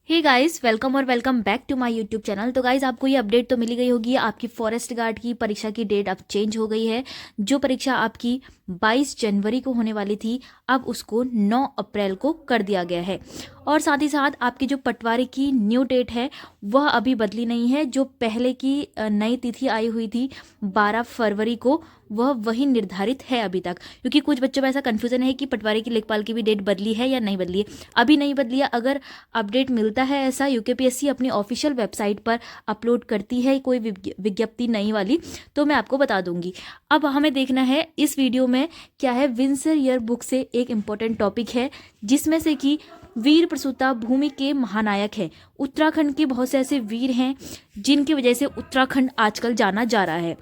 हे guys, welcome और welcome back to my YouTube channel. तो guys, आपको ये अपडेट तो मिली गई होगी, आपकी फॉरेस्ट गार्ड की परीक्षा की डेट अब चेंज हो गई है। जो परीक्षा आपकी 22 जनवरी को होने वाली थी, अब उसको 9 अप्रैल को कर दिया गया है। और साथ ही साथ आपकी जो पटवारी की न्यू डेट है वह अभी बदली नहीं है। जो पहले की नई तिथि आई हुई थी 12 फरवरी को, वह वही निर्धारित है अभी तक। क्योंकि कुछ बच्चों में ऐसा कन्फ्यूजन है कि पटवारी की लेखपाल की भी डेट बदली है या नहीं बदली है। अभी नहीं बदली है। अगर अपडेट मिलता है ऐसा, यूकेपीएससी अपनी ऑफिशियल वेबसाइट पर अपलोड करती है कोई विज्ञप्ति नई वाली, तो मैं आपको बता दूंगी। अब हमें देखना है इस वीडियो में क्या है। विंसर ईयर बुक से एक इम्पोर्टेंट टॉपिक है जिसमें से कि वीर प्रसूता भूमि के महानायक हैं। उत्तराखंड के बहुत से ऐसे वीर हैं जिनकी वजह से उत्तराखंड आजकल जाना जा रहा है।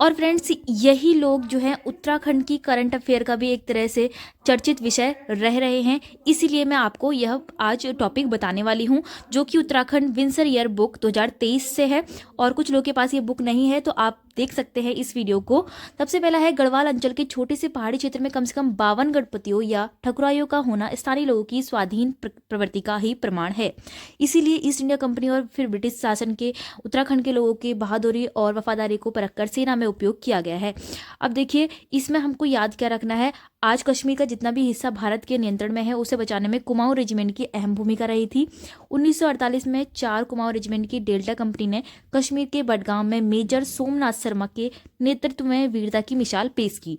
और फ्रेंड्स, यही लोग जो हैं उत्तराखंड की करंट अफेयर का भी एक तरह से चर्चित विषय रह रहे हैं। इसीलिए मैं आपको यह आज टॉपिक बताने वाली हूं, जो कि उत्तराखंड विंसर ईयर बुक 2023 से है। और कुछ लोगों के पास ये बुक नहीं है तो आप देख सकते हैं इस वीडियो को। सबसे पहला है, गढ़वाल अंचल के छोटे से पहाड़ी क्षेत्र में कम से कम 52 गणपतियों या ठकुराइयों का होना स्थानीय लोगों की स्वाधीन प्रवृत्ति का ही प्रमाण है। इसीलिए ईस्ट इंडिया कंपनी और फिर ब्रिटिश शासन के उत्तराखंड के लोगों की बहादुरी और वफादारी को परखकर सेना में उपयोग किया गया है। अब देखिए, इसमें हमको याद क्या रखना है। आज कश्मीर का जितना भी हिस्सा भारत के नियंत्रण में है, उसे बचाने में कुमाऊं रेजिमेंट की अहम भूमिका रही थी। 1948 में 4 कुमाऊं रेजिमेंट की डेल्टा कंपनी ने कश्मीर के बडगाम में मेजर सोमनाथ शर्मा के नेतृत्व में वीरता की मिसाल पेश की।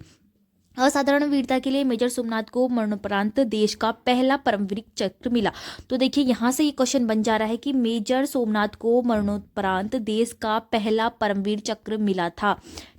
असाधारण वीरता के लिए मेजर सोमनाथ को मरणोपरांत देश का पहला परमवीर चक्र मिला। तो देखिए, यहाँ से ये क्वेश्चन बन जा रहा है कि मेजर सोमनाथ को मरणोपरांत देश का पहला परमवीर चक्र मिला था।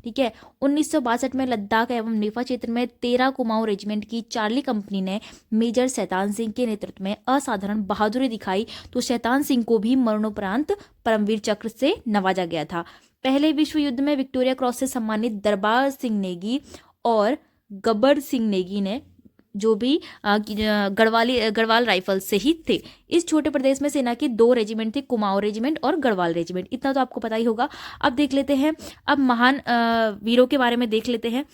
ठीक है। 1962 में लद्दाख एवं नेफा क्षेत्र में 13 कुमाऊं रेजिमेंट की चार्ली कंपनी ने मेजर शैतान सिंह के नेतृत्व में असाधारण बहादुरी दिखाई, तो शैतान सिंह को भी मरणोपरांत परमवीर चक्र से नवाजा गया था। पहले विश्व युद्ध में विक्टोरिया क्रॉस से सम्मानित दरबार सिंह नेगी और गब्बर सिंह नेगी ने जो भी गढ़वाल राइफल से ही थे। इस छोटे प्रदेश में सेना के 2 रेजिमेंट थे, कुमाऊं रेजिमेंट और गढ़वाल रेजिमेंट। इतना तो आपको पता ही होगा। अब देख लेते हैं, अब महान वीरों के बारे में देख लेते हैं।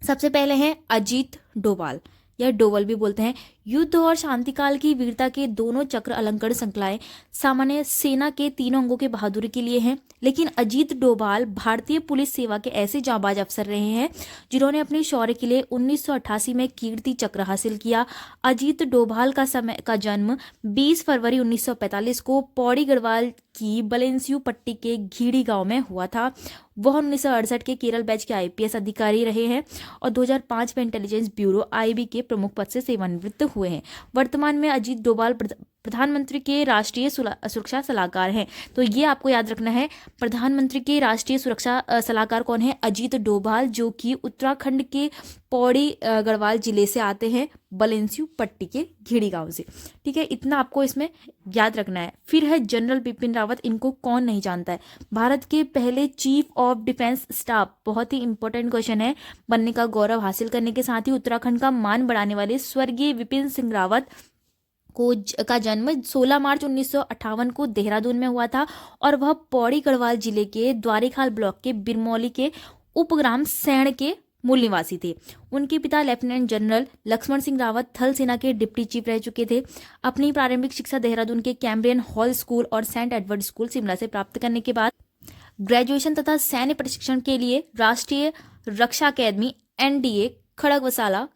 सबसे पहले हैं अजीत डोभाल, या डोवल भी बोलते हैं। युद्ध और शांतिकाल की वीरता के दोनों चक्र अलंकरण श्रृंखलाएं सामान्य सेना के तीनों अंगों के बहादुरी के लिए हैं। लेकिन अजीत डोभाल भारतीय पुलिस सेवा के ऐसे जांबाज अफसर रहे हैं जिन्होंने अपने शौर्य के लिए 1988 में कीर्ति चक्र हासिल किया। अजीत डोभाल का जन्म 20 फरवरी 1945 को पौड़ी गढ़वाल की बलेंसियू पट्टी के घीड़ी गांव में हुआ था। वह 1968 के केरल बैच के आईपीएस अधिकारी रहे हैं और 2005 में इंटेलिजेंस ब्यूरो आईबी के प्रमुख पद से सेवानिवृत्त हुए हैं। वर्तमान में अजीत डोभाल प्रधानमंत्री के राष्ट्रीय सुरक्षा सलाहकार हैं। तो ये आपको याद रखना है, प्रधानमंत्री के राष्ट्रीय सुरक्षा सलाहकार कौन है? अजीत डोभाल, जो कि उत्तराखंड के पौड़ी गढ़वाल जिले से आते हैं, बलेंसियू पट्टी के घीड़ी गांव से। ठीक है, इतना आपको इसमें याद रखना है। फिर है जनरल बिपिन रावत। इनको कौन नहीं जानता है? भारत के पहले चीफ ऑफ डिफेंस स्टाफ, बहुत ही इंपॉर्टेंट क्वेश्चन है। बनने का गौरव हासिल करने के साथ ही उत्तराखंड का मान बढ़ाने वाले स्वर्गीय विपिन सिंह रावत का जन्म 16 मार्च 1958 को देहरादून में हुआ था और वह पौड़ी गढ़वाल जिले के द्वारीखाल ब्लॉक के बिरमौली के उपग्राम सैण के मूल निवासी थे। उनके पिता लेफ्टिनेंट जनरल लक्ष्मण सिंह रावत थल सेना के डिप्टी चीफ रह चुके थे। अपनी प्रारंभिक शिक्षा देहरादून के कैम्ब्रियन हॉल स्कूल और सेंट एडवर्ड स्कूल शिमला से प्राप्त करने के बाद ग्रेजुएशन तथा सैन्य प्रशिक्षण के लिए राष्ट्रीय रक्षा अकेदमी NDA खड़गवसाला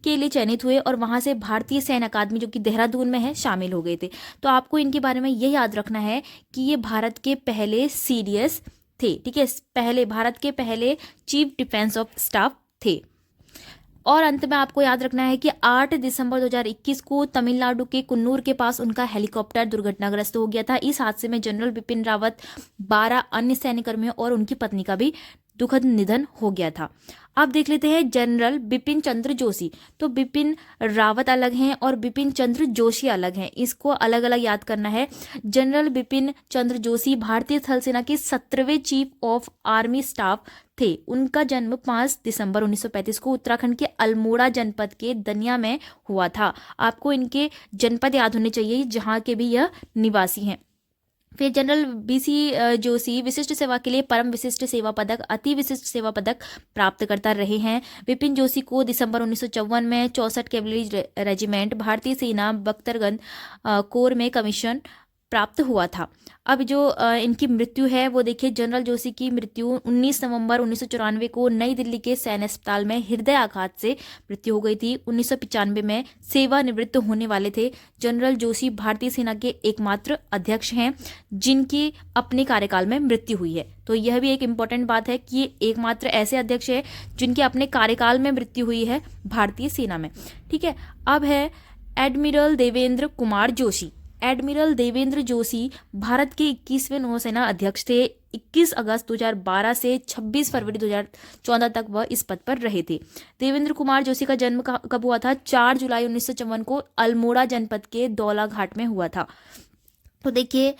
के लिए चयनित हुए और वहां से भारतीय सैन्य अकादमी, जो कि देहरादून में है, शामिल हो गए थे। तो आपको इनके बारे में यह याद रखना है कि ये भारत के पहले सीडीएस थे। ठीक है, भारत के पहले चीफ डिफेंस ऑफ स्टाफ थे। और अंत में आपको याद रखना है कि 8 दिसंबर 2021 को तमिलनाडु के कुन्नूर के पास उनका हेलीकॉप्टर दुर्घटनाग्रस्त हो गया था। इस हादसे में जनरल बिपिन रावत, 12 अन्य सैन्यकर्मियों और उनकी पत्नी का भी दुखद निधन हो गया था। आप देख लेते हैं जनरल बिपिन चंद्र जोशी। तो बिपिन रावत अलग हैं और बिपिन चंद्र जोशी अलग हैं, इसको अलग अलग याद करना है। जनरल बिपिन चंद्र जोशी भारतीय थल सेना के 17वें चीफ ऑफ आर्मी स्टाफ थे। उनका जन्म 5 दिसंबर 1935 को उत्तराखंड के अल्मोड़ा जनपद के दनिया में हुआ था। आपको इनके जनपद याद होने चाहिए जहां के भी यह निवासी हैं। फिर जनरल बीसी जोशी विशिष्ट सेवा के लिए परम विशिष्ट सेवा पदक, अति विशिष्ट सेवा पदक प्राप्त करता रहे हैं। विपिन जोशी को दिसंबर 1954 में 64 कैवलरी रेजिमेंट भारतीय सेना बख्तरगंज कोर में कमीशन प्राप्त हुआ था। अब जो इनकी मृत्यु है वो देखिए, जनरल जोशी की मृत्यु 19 नवंबर 1994 को नई दिल्ली के सैन्य अस्पताल में हृदय आघात से मृत्यु हो गई थी। 1995 में सेवानिवृत्त होने वाले थे। जनरल जोशी भारतीय सेना के एकमात्र अध्यक्ष हैं जिनकी अपने कार्यकाल में मृत्यु हुई है। तो यह भी एक इम्पॉर्टेंट बात है कि ये एकमात्र ऐसे अध्यक्ष है जिनके अपने कार्यकाल में मृत्यु हुई है भारतीय सेना में। ठीक है, अब है एडमिरल देवेंद्र कुमार जोशी। एडमिरल देवेंद्र जोशी भारत के 21वें नौसेना अध्यक्ष थे। 21 अगस्त 2012 से 26 फरवरी 2014 तक वह इस पद पर रहे थे। देवेंद्र कुमार जोशी का जन्म कब हुआ था? 4 जुलाई 1954 को अल्मोड़ा जनपद के दौला घाट में हुआ था। तो देखिए,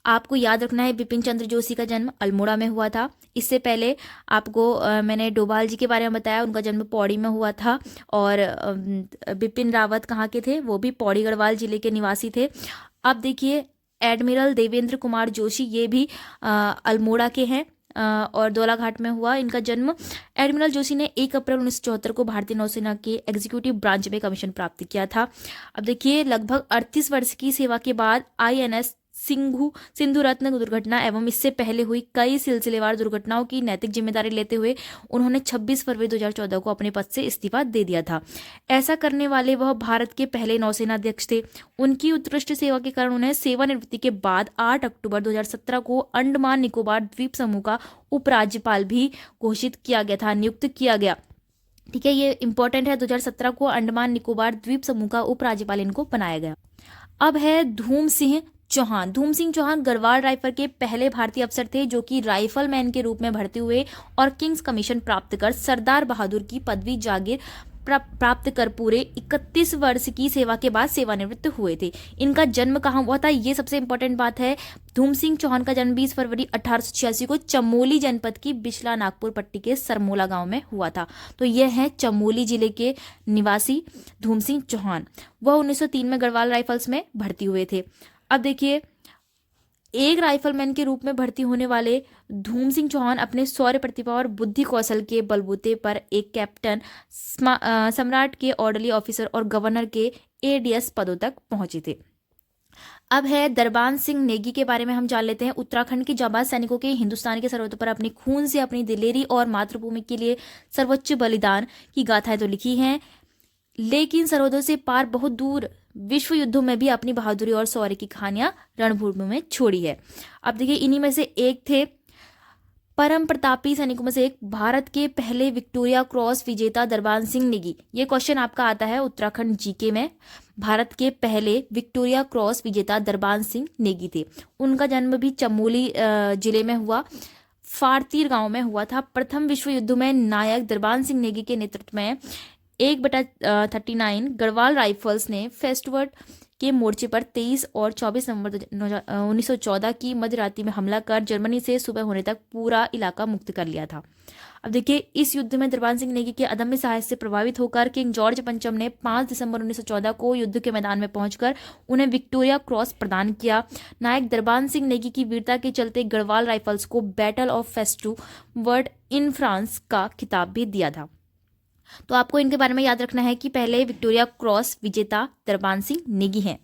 आपको याद रखना है बिपिन चंद्र जोशी का जन्म अल्मोड़ा में हुआ था। इससे पहले आपको मैंने डोभाल जी के बारे में बताया, उनका जन्म पौड़ी में हुआ था। और बिपिन रावत कहाँ के थे? वो भी पौड़ी गढ़वाल जिले के निवासी थे। अब देखिए, एडमिरल देवेंद्र कुमार जोशी ये भी अल्मोड़ा के हैं और दौलाघाट में हुआ इनका जन्म। एडमिरल जोशी ने 1 अप्रैल 1974 को भारतीय नौसेना के एग्जीक्यूटिव ब्रांच में कमीशन प्राप्त किया था। अब देखिए, लगभग 38 वर्ष की सेवा के बाद INS सिंधु रत्न दुर्घटना एवं इससे पहले हुई कई सिलसिलेवार दुर्घटनाओं की नैतिक जिम्मेदारी लेते हुए उन्होंने 26 फरवरी 2014 को अपने पद से इस्तीफा दे दिया था। ऐसा करने वाले वह भारत के पहले नौसेना अध्यक्ष थे। उनकी उत्कृष्ट सेवा के कारण उन्हें सेवानिवृत्ति के बाद 8 अक्टूबर 2017 को अंडमान निकोबार द्वीप समूह का उपराज्यपाल भी घोषित किया गया था, नियुक्त किया गया। ठीक है, ये इंपॉर्टेंट है। 2017 को अंडमान निकोबार द्वीप समूह का उपराज्यपाल इनको बनाया गया। अब है धूम सिंह चौहान। धूम सिंह चौहान गढ़वाल राइफल के पहले भारतीय अफसर थे जो कि राइफलमैन के रूप में भर्ती हुए और किंग्स कमीशन प्राप्त कर सरदार बहादुर की पदवी जागीर प्राप्त कर पूरे 31 वर्ष की सेवा के बाद सेवानिवृत्त हुए थे। इनका जन्म कहाँ हुआ था, ये सबसे इंपॉर्टेंट बात है। धूम सिंह चौहान का जन्म 20 फरवरी 1886 को चमोली जनपद की बिचला नागपुर पट्टी के सरमोला गांव में हुआ था। तो यह है चमोली जिले के निवासी धूम सिंह चौहान। वह 1903 में गढ़वाल राइफल्स में भर्ती हुए थे। अब देखिए, एक राइफलमैन के रूप में भर्ती होने वाले धूम सिंह चौहान अपने शौर्य प्रतिभा और बुद्धि कौशल के बलबूते पर एक कैप्टन, सम्राट के ऑर्डरली ऑफिसर और गवर्नर के ADS पदों तक पहुंचे थे। अब है दरबान सिंह नेगी के बारे में हम जान लेते हैं। उत्तराखंड के जाबाज सैनिकों के हिंदुस्तान के सरहदों पर अपने खून से अपनी दिलेरी और मातृभूमि के लिए सर्वोच्च बलिदान की गाथाएं तो लिखी हैं, लेकिन सरहदों से पार बहुत दूर विश्व युद्धों में भी अपनी बहादुरी और शौर्य की कहानियां रणभूमि में छोड़ी है। अब देखिए, इन्हीं में से एक थे, परम प्रतापी सैनिकों में से एक, भारत के पहले विक्टोरिया क्रॉस विजेता दरबान सिंह नेगी। ये क्वेश्चन आपका आता है उत्तराखंड GK में। भारत के पहले विक्टोरिया क्रॉस विजेता दरबान सिंह नेगी थे। उनका जन्म भी चमोली जिले में हुआ, फारतीर गांव में हुआ था। प्रथम विश्व युद्ध में नायक दरबान सिंह नेगी के नेतृत्व में 1/39 गढ़वाल राइफल्स ने फेस्टवर्ड के मोर्चे पर 23 और 24 नवंबर 1914 की मध्यरात्रि में हमला कर जर्मनी से सुबह होने तक पूरा इलाका मुक्त कर लिया था। अब देखिए, इस युद्ध में दरबान सिंह नेगी के अदम्य साहस से प्रभावित होकर किंग जॉर्ज पंचम ने 5 दिसंबर 1914 को युद्ध के मैदान में पहुंचकर उन्हें विक्टोरिया क्रॉस प्रदान किया। नायक दरबान सिंह नेगी की वीरता के चलते गढ़वाल राइफल्स को बैटल ऑफ फेस्टवर्ड इन फ्रांस का खिताब भी दिया था। तो आपको इनके बारे में याद रखना है कि पहले विक्टोरिया क्रॉस विजेता दरबान सिंह नेगी हैं।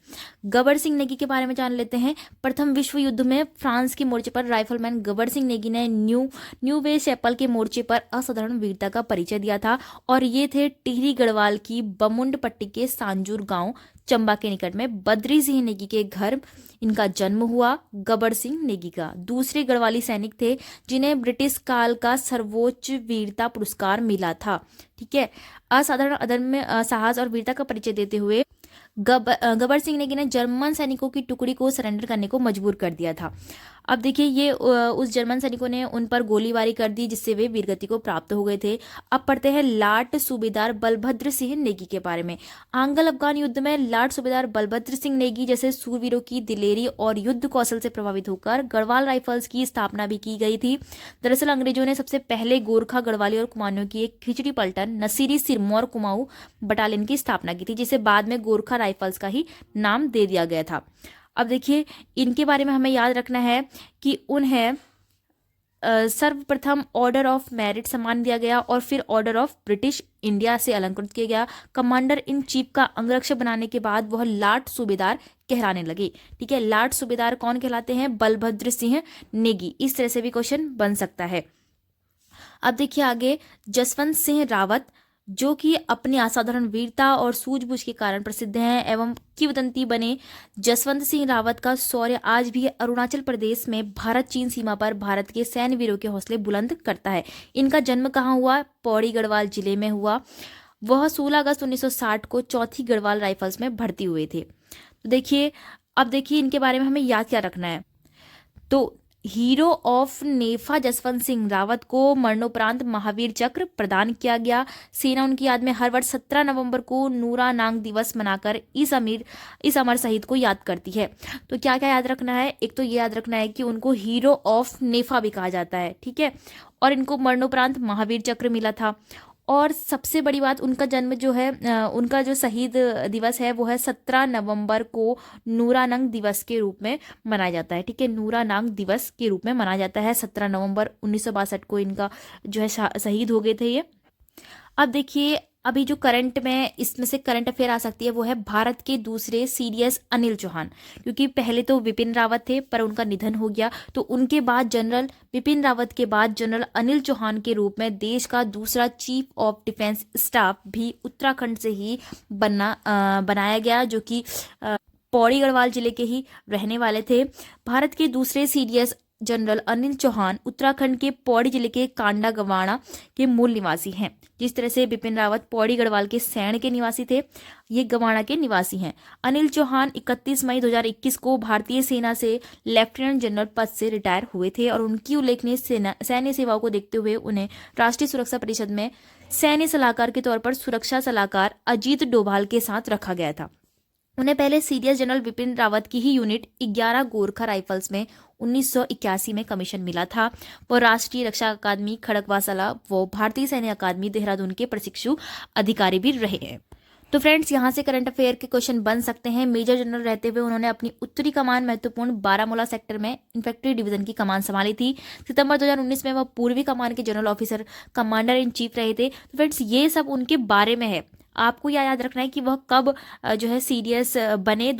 गबर सिंह नेगी के बारे में जान लेते हैं। प्रथम विश्व युद्ध में फ्रांस के मोर्चे पर राइफलमैन गबर सिंह नेगी ने न्यू वे चैपल के मोर्चे पर असाधारण वीरता का परिचय दिया था और ये थे टिहरी गढ़वाल की बमुंड पट्टी के सांजूर गांव चंबा के निकट में बद्री सिंह नेगी के घर इनका जन्म हुआ। गबर सिंह नेगी का दूसरे गढ़वाली सैनिक थे जिन्हें ब्रिटिश काल का सर्वोच्च वीरता पुरस्कार मिला था। ठीक है, असाधारण अदम्य साहस और वीरता का परिचय देते हुए गबर सिंह नेगी ने जर्मन सैनिकों की टुकड़ी को सरेंडर करने को मजबूर कर दिया था। अब देखिए, ये उस जर्मन सैनिकों ने उन पर गोलीबारी कर दी जिससे वे वीरगति को प्राप्त हो गए थे। अब पढ़ते हैं लाट सूबेदार बलभद्र सिंह नेगी के बारे में। आंग्ल अफगान युद्ध में लाट सूबेदार बलभद्र सिंह नेगी जैसे सूरवीरों की दिलेरी और युद्ध कौशल से प्रभावित होकर गढ़वाल राइफल्स की स्थापना भी की गई थी। दरअसल अंग्रेजों ने सबसे पहले गोरखा, गढ़वाली और कुमाऊनियों की एक खिचड़ी पलटन नसीरी सिरमौर कुमाऊं बटालियन की स्थापना की थी, जिसे बाद में गोरखा राइफल्स का ही नाम दे दिया गया था। अब देखिए इनके बारे में हमें याद रखना है कि उन्हें सर्वप्रथम ऑर्डर ऑफ मेरिट सम्मान दिया गया और फिर ऑर्डर ऑफ ब्रिटिश इंडिया से अलंकृत किया गया। कमांडर इन चीफ का अंगरक्षक बनाने के बाद वह लाट सूबेदार कहलाने लगे। ठीक है, लाट सूबेदार कौन कहलाते हैं? बलभद्र सिंह नेगी। इस तरह से भी क्वेश्चन बन सकता है। अब देखिए आगे, जसवंत सिंह रावत जो कि अपनी असाधारण वीरता और सूझबूझ के कारण प्रसिद्ध हैं एवं किंवदंती बने। जसवंत सिंह रावत का शौर्य आज भी अरुणाचल प्रदेश में भारत चीन सीमा पर भारत के सैन्य वीरों के हौसले बुलंद करता है। इनका जन्म कहाँ हुआ? पौड़ी गढ़वाल जिले में हुआ। वह 16 अगस्त 1960 को चौथी गढ़वाल राइफल्स में भर्ती हुए थे। तो देखिए, अब देखिए इनके बारे में हमें याद क्या रखना है। तो हीरो ऑफ नेफा जसवंत सिंह रावत को मरणोपरांत महावीर चक्र प्रदान किया गया। सेना उनकी याद में हर वर्ष 17 नवंबर को नूरा नांग दिवस मनाकर इस अमर शहीद को याद करती है। तो क्या क्या याद रखना है? एक तो ये याद रखना है कि उनको हीरो ऑफ नेफा भी कहा जाता है। ठीक है, और इनको मरणोपरांत महावीर चक्र मिला था। और सबसे बड़ी बात, उनका जन्म जो है, उनका जो शहीद दिवस है वो है 17 नवंबर को नूरानंग दिवस के रूप में मनाया जाता है। ठीक है, नूरानंग दिवस के रूप में मनाया जाता है। 17 नवंबर 1962 को इनका जो है शहीद हो गए थे ये। अब देखिए, अभी जो करंट में इसमें से करंट अफेयर आ सकती है वो है भारत के दूसरे सीडीएस अनिल चौहान, क्योंकि पहले तो विपिन रावत थे पर उनका निधन हो गया। तो उनके बाद जनरल विपिन रावत के बाद जनरल अनिल चौहान के रूप में देश का दूसरा चीफ ऑफ डिफेंस स्टाफ भी उत्तराखंड से ही बनाया गया, जो कि पौड़ी गढ़वाल जिले के ही रहने वाले थे। भारत के दूसरे सीडीएस जनरल अनिल चौहान उत्तराखंड के पौड़ी जिले के कांडा गवाणा के मूल निवासी हैं। जिस तरह से बिपिन रावत पौड़ी गढ़वाल के सैण के निवासी थे, ये गवाणा के निवासी हैं। अनिल चौहान 31 मई 2021 को भारतीय सेना से लेफ्टिनेंट जनरल पद से रिटायर हुए थे और उनकी उल्लेखनीय सैन्य सेवाओं को देखते हुए उन्हें राष्ट्रीय सुरक्षा परिषद में सैन्य सलाहकार के तौर पर सुरक्षा सलाहकार अजीत डोभाल के साथ रखा गया था। उन्हें पहले सीडीएस जनरल बिपिन रावत की ही यूनिट 11 गोरखा राइफल्स में 1981 में कमीशन मिला था। वो राष्ट्रीय रक्षा अकादमी खड़गवासला व भारतीय सैन्य अकादमी देहरादून के प्रशिक्षु अधिकारी भी रहे हैं। तो फ्रेंड्स, यहाँ से करंट अफेयर के क्वेश्चन बन सकते हैं। मेजर जनरल रहते हुए उन्होंने अपनी उत्तरी कमान महत्वपूर्ण बारामूला सेक्टर में इन्फेंट्री डिवीजन की कमान संभाली थी। सितंबर 2019 में वह पूर्वी कमान के general officer commander in chief रहे थे। तो फ्रेंड्स, ये सब उनके बारे में है। आपको यह याद रखना है कि वह कब जो है सीडीएस बने,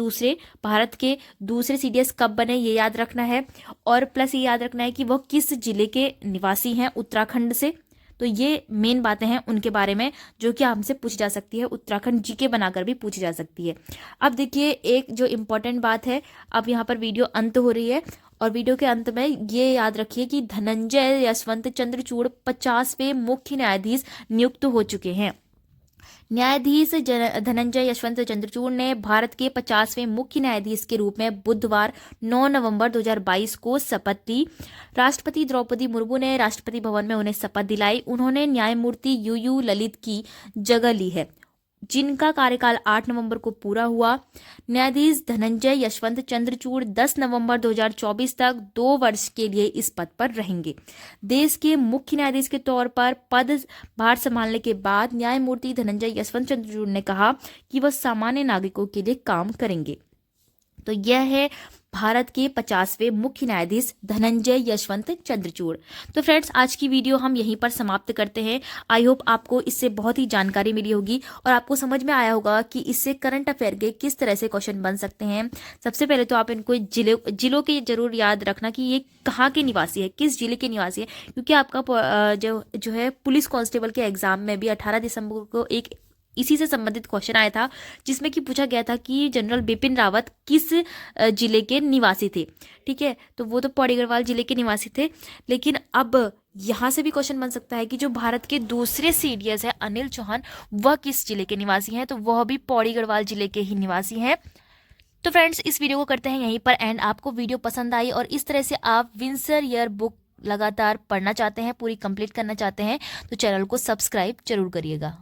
भारत के दूसरे सीडीएस कब बने, ये याद रखना है। और प्लस ये याद रखना है कि वह किस जिले के निवासी हैं उत्तराखंड से। तो ये मेन बातें हैं उनके बारे में जो कि हमसे पूछी जा सकती है, उत्तराखंड जीके बनाकर भी पूछी जा सकती है। अब देखिए, एक जो इम्पोर्टेंट बात है, अब यहाँ पर वीडियो अंत हो रही है और वीडियो के अंत में ये याद रखिए कि धनंजय यशवंत चंद्रचूड़ 50वें मुख्य न्यायाधीश नियुक्त हो चुके हैं। न्यायाधीश धनंजय यशवंत चंद्रचूड़ ने भारत के 50वें मुख्य न्यायाधीश के रूप में बुधवार 9 नवंबर 2022 को शपथ ली। राष्ट्रपति द्रौपदी मुर्मू ने राष्ट्रपति भवन में उन्हें शपथ दिलाई। उन्होंने न्यायमूर्ति यूयू ललित की जगह ली है, जिनका कार्यकाल 8 नवंबर को पूरा हुआ। न्यायाधीश धनंजय यशवंत चंद्रचूड़ 10 नवंबर 2024 तक 2 वर्ष के लिए इस पद पर रहेंगे। देश के मुख्य न्यायाधीश के तौर पर पदभार संभालने के बाद न्यायमूर्ति धनंजय यशवंत चंद्रचूड़ ने कहा कि वह सामान्य नागरिकों के लिए काम करेंगे। तो यह है भारत के 50वें मुख्य न्यायाधीश धनंजय यशवंत चंद्रचूड़। तो फ्रेंड्स, आज की वीडियो हम यहीं पर समाप्त करते हैं। आई होप आपको इससे बहुत ही जानकारी मिली होगी और आपको समझ में आया होगा कि इससे करंट अफेयर के किस तरह से क्वेश्चन बन सकते हैं। सबसे पहले तो आप इनको जिलों के जरूर याद रखना कि ये कहाँ के निवासी है, किस जिले के निवासी है, क्योंकि आपका जो है पुलिस कांस्टेबल के एग्जाम में भी 18 दिसंबर को एक इसी से संबंधित क्वेश्चन आया था, जिसमें कि पूछा गया था कि जनरल बिपिन रावत किस जिले के निवासी थे। ठीक है, तो वो तो पौड़ी गढ़वाल जिले के निवासी थे। लेकिन अब यहाँ से भी क्वेश्चन बन सकता है कि जो भारत के दूसरे सीडीएस है अनिल चौहान, वह किस जिले के निवासी हैं, तो वह भी पौड़ी गढ़वाल जिले के ही निवासी हैं। तो फ्रेंड्स, इस वीडियो को करते हैं यहीं पर एंड। आपको वीडियो पसंद आई और इस तरह से आप विंसर ईयर बुक लगातार पढ़ना चाहते हैं, पूरी कंप्लीट करना चाहते हैं, तो चैनल को सब्सक्राइब जरूर करिएगा।